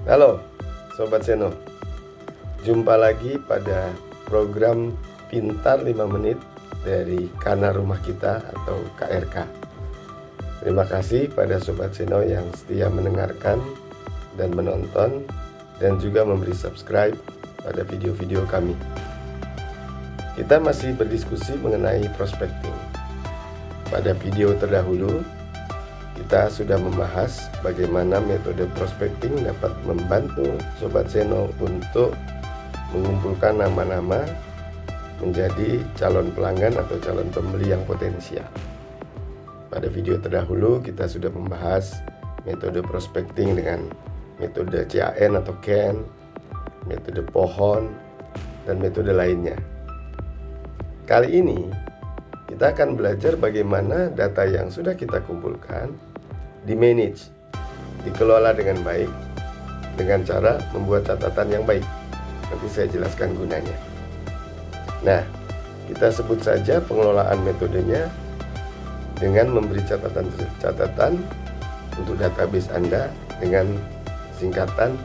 Halo Sobat Seno, jumpa lagi pada program Pintar 5 Menit dari Kana Rumah Kita atau KRK. Terima kasih pada Sobat Seno yang setia mendengarkan dan menonton dan juga memberi subscribe pada video-video kami. Kita masih berdiskusi mengenai prospecting. Pada video terdahulu kita sudah membahas bagaimana metode prospecting dapat membantu Sobat Seno untuk mengumpulkan nama-nama menjadi calon pelanggan atau calon pembeli yang potensial. Pada video terdahulu kita sudah membahas metode prospecting dengan metode CAN atau CAN, metode pohon, dan metode lainnya. Kali ini kita akan belajar bagaimana data yang sudah kita kumpulkan di-manage, dikelola dengan baik dengan cara membuat catatan yang baik. Nanti saya jelaskan gunanya. Nah, kita sebut saja pengelolaan metodenya dengan memberi catatan untuk database Anda dengan singkatan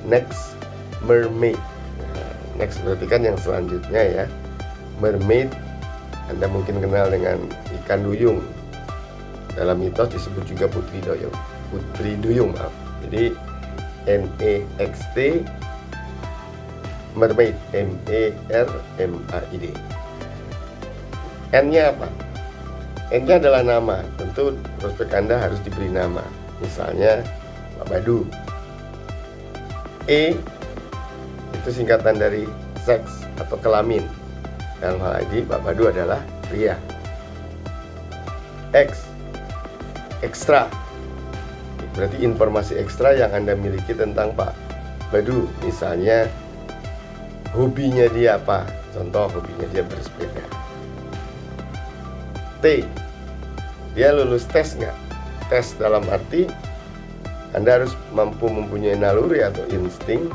Next Mermaid. Nah, next berarti kan yang selanjutnya ya. Mermaid Anda mungkin kenal dengan ikan duyung. Dalam mitos disebut juga putri duyung. Jadi NEXT Mermaid, MERMAID. N-nya apa? N-nya adalah nama. Tentu prospek Anda harus diberi nama. Misalnya Pak Badu. E itu singkatan dari seks atau kelamin. Dalam hal ini Pak Badu adalah pria. X, ekstra, berarti informasi ekstra yang Anda miliki tentang Pak Badu. Misalnya hobinya dia apa? Contoh, hobinya dia bersepeda. T, dia lulus tes nggak? Tes dalam arti Anda harus mampu mempunyai naluri atau insting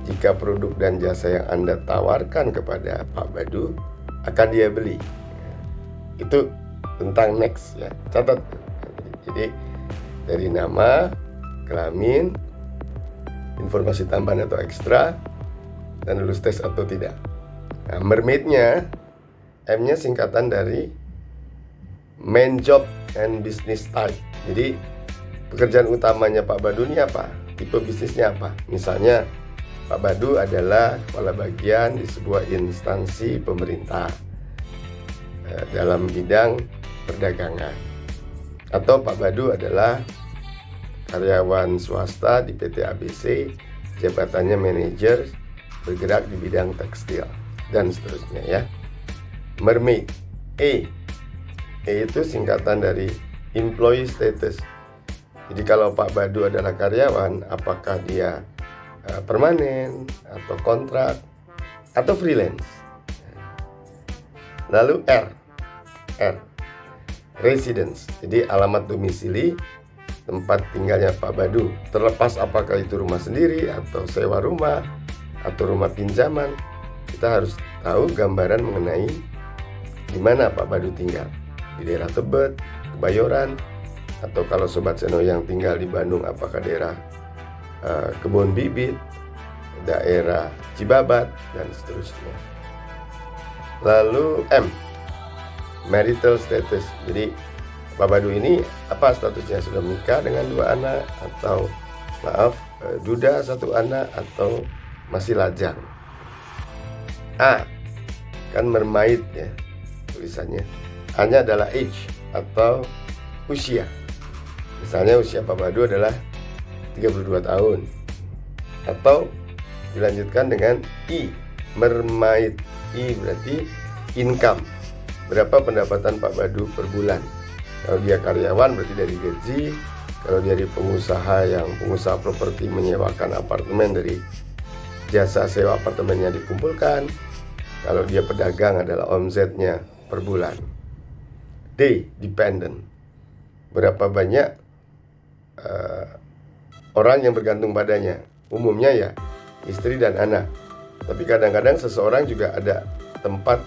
jika produk dan jasa yang Anda tawarkan kepada Pak Badu akan dia beli. Itu tentang next ya. Catat. Jadi dari nama, kelamin, informasi tambahan atau ekstra, dan lulus tes atau tidak. Nah, mermaid-nya, M-nya singkatan dari main job and business type. Jadi pekerjaan utamanya Pak Badu ini apa? Tipe bisnisnya apa? Misalnya Pak Badu adalah kepala bagian di sebuah instansi pemerintah dalam bidang perdagangan. Atau Pak Badu adalah karyawan swasta di PT ABC, jabatannya manajer bergerak di bidang tekstil dan seterusnya ya. Mermaid, E itu singkatan dari employee status. Jadi kalau Pak Badu adalah karyawan, apakah dia permanen atau kontrak atau freelance. Lalu R residence, jadi alamat domisili tempat tinggalnya Pak Badu, terlepas apakah itu rumah sendiri atau sewa rumah atau rumah pinjaman. Kita harus tahu gambaran mengenai di mana Pak Badu tinggal, di daerah Tebet, Kebayoran, atau kalau Sobat Seno yang tinggal di Bandung apakah daerah Kebon Bibit, daerah Cibabat, dan seterusnya. Lalu M, marital status. Jadi Pak Badu ini apa statusnya? Sudah menikah dengan 2 anak atau duda 1 anak atau masih lajang. A, kan mermaid ya tulisannya. A-nya adalah age atau usia. Misalnya usia Pak Badu adalah 32 tahun. Atau dilanjutkan dengan I, mermaid. I berarti income. Berapa pendapatan Pak Badu per bulan? Kalau dia karyawan berarti dari gaji. Kalau dia dari pengusaha properti menyewakan apartemen dari jasa sewa apartemennya dikumpulkan. Kalau dia pedagang adalah omsetnya per bulan. D, dependent. Berapa banyak orang yang bergantung padanya? Umumnya ya istri dan anak. Tapi kadang-kadang seseorang juga ada tempat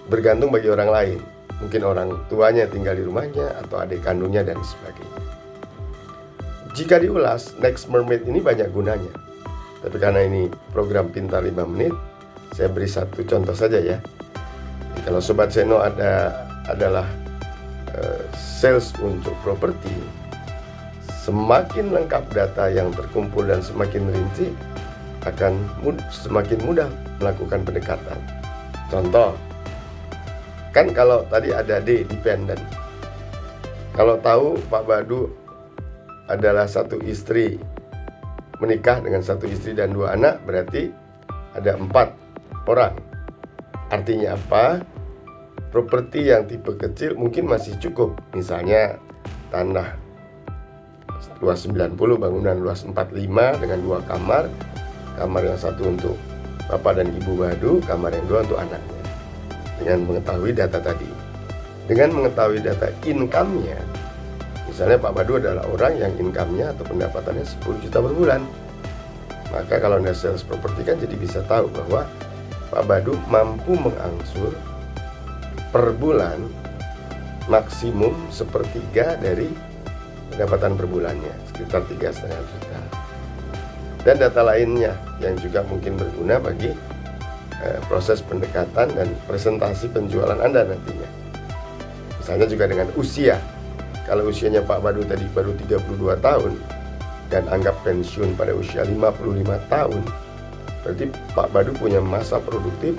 bergantung bagi orang lain. Mungkin orang tuanya tinggal di rumahnya atau adik kandungnya dan sebagainya. Jika diulas, Next Mermaid ini banyak gunanya. Tapi karena ini program Pintar 5 menit, saya beri satu contoh saja ya. Jadi kalau Sobat Seno adalah sales untuk properti, semakin lengkap data yang terkumpul dan semakin rinci, akan semakin mudah melakukan pendekatan. Contoh, kan kalau tadi ada D, dependent. Kalau tahu Pak Badu adalah satu istri, menikah dengan satu istri dan 2 anak, berarti ada 4 orang. Artinya apa? Properti yang tipe kecil mungkin masih cukup. Misalnya tanah luas 90, bangunan luas 45 dengan 2 kamar. Kamar yang satu untuk Bapak dan Ibu Badu, kamar yang 2 untuk anaknya. Dengan mengetahui data tadi. Dengan mengetahui data income-nya, misalnya Pak Badu adalah orang yang income-nya atau pendapatannya 10 juta per bulan. Maka kalau Anda sales properti kan jadi bisa tahu bahwa Pak Badu mampu mengangsur per bulan maksimum 1/3 dari pendapatan per bulannya, sekitar 3,5 juta. Dan data lainnya yang juga mungkin berguna bagi proses pendekatan dan presentasi penjualan Anda nantinya. Misalnya juga dengan usia. Kalau usianya Pak Badu tadi baru 32 tahun dan anggap pensiun pada usia 55 tahun, berarti Pak Badu punya masa produktif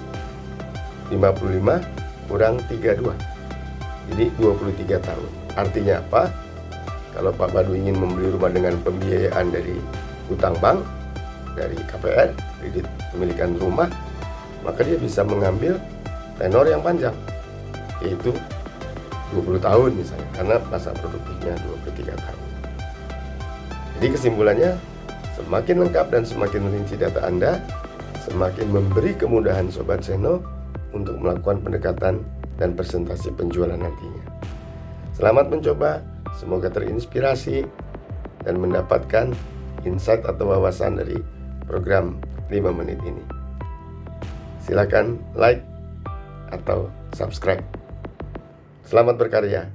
55 kurang 32. Jadi 23 tahun. Artinya apa? Kalau Pak Badu ingin membeli rumah dengan pembiayaan dari utang bank, dari KPR, kredit pemilikan rumah, maka dia bisa mengambil tenor yang panjang, yaitu 20 tahun misalnya, karena masa produktifnya 23 tahun. Jadi kesimpulannya, semakin lengkap dan semakin rinci data Anda, semakin memberi kemudahan Sobat Seno untuk melakukan pendekatan dan presentasi penjualan nantinya. Selamat mencoba, semoga terinspirasi dan mendapatkan insight atau wawasan dari program 5 menit ini. Silakan like atau subscribe. Selamat berkarya.